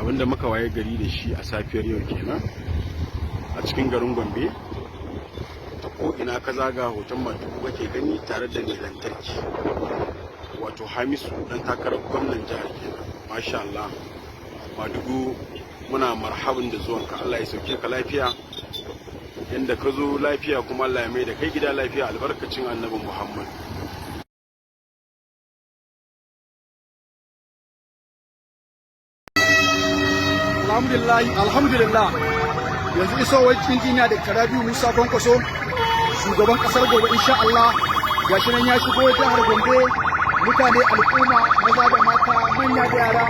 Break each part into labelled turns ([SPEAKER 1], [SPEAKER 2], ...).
[SPEAKER 1] abinda muka waye gari da shi a safiyar yau kenan a cikin garin Gombe. Ta ko ina ka zaga hoton Madugu kake gani tare da mai lantarki, wato Hamisu dan takarar gwamnan jihar kenan. Masha Allah Madugu, muna marhaban da zuwanka. Allah ya sauke ka lafiya, yanda ka zo lafiya kuma Allah ya mai da kai gida lafiya albarkacin annabi Muhammad.
[SPEAKER 2] Alhamdulillah yanzu isowar injiniya da Rabi'u Musa Kwankwaso shugaban kasar gobe insha Allah gashi nan ya shigo jihar Gombe. Mutane al'umma maza da mata manya da yara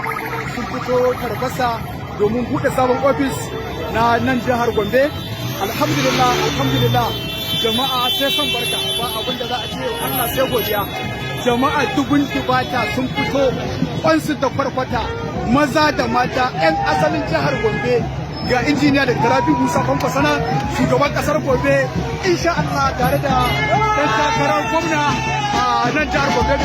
[SPEAKER 2] sun fito tarbasa domin buɗe sabon ofis na nan jihar Gombe. Alhamdulillah jama'a sai son barka, ba abin da za a ce Allah sai godiya. Jama'a dubun dubata sun fito kwansu da kwarkwata, maza da mata 'yan asalin jihar Gombe. Ga injiniya da Rabi'u Musa Kwankwaso na shugaban kasar Gombe insha Allah tare da ɗan takarar gwamna a nan jihar Gombe.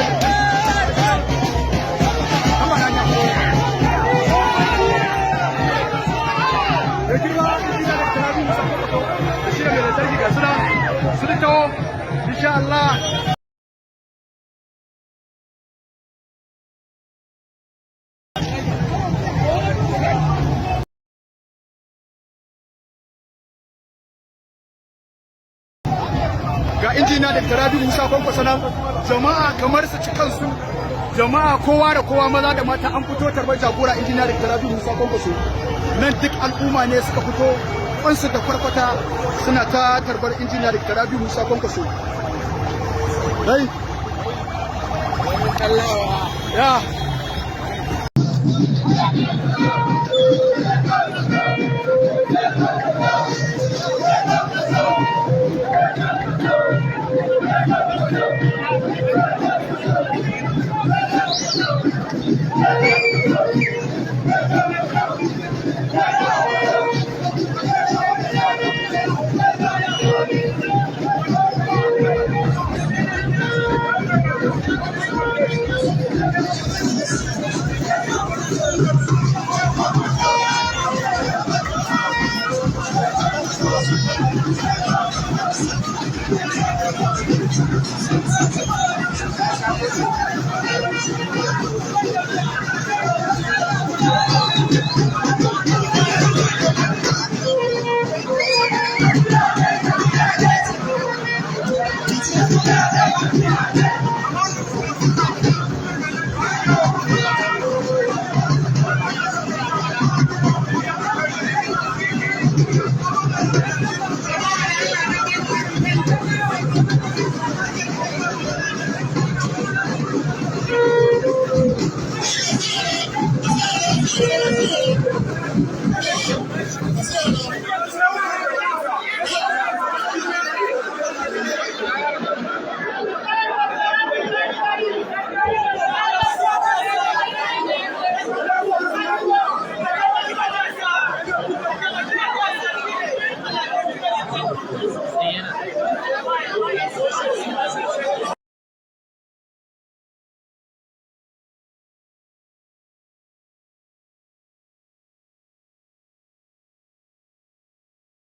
[SPEAKER 2] Da girma injiniya da Rabi'u Musa Kwankwaso da shi da mai lantarki ga suna sun taho insha Allah. Ga injiniya da Rabi'u Musa Kwankwaso nan, jama'a kamar su ci kansu, jama'a kowa da kowa maza da mata an fito tarbar jagora injiniya da Rabi'u Musa Kwankwaso. Nan duk al'umma ne suka fito kwansu da kwarkwata suna ta tarbar injiniya da Rabi'u Musa Kwankwaso. Dai ya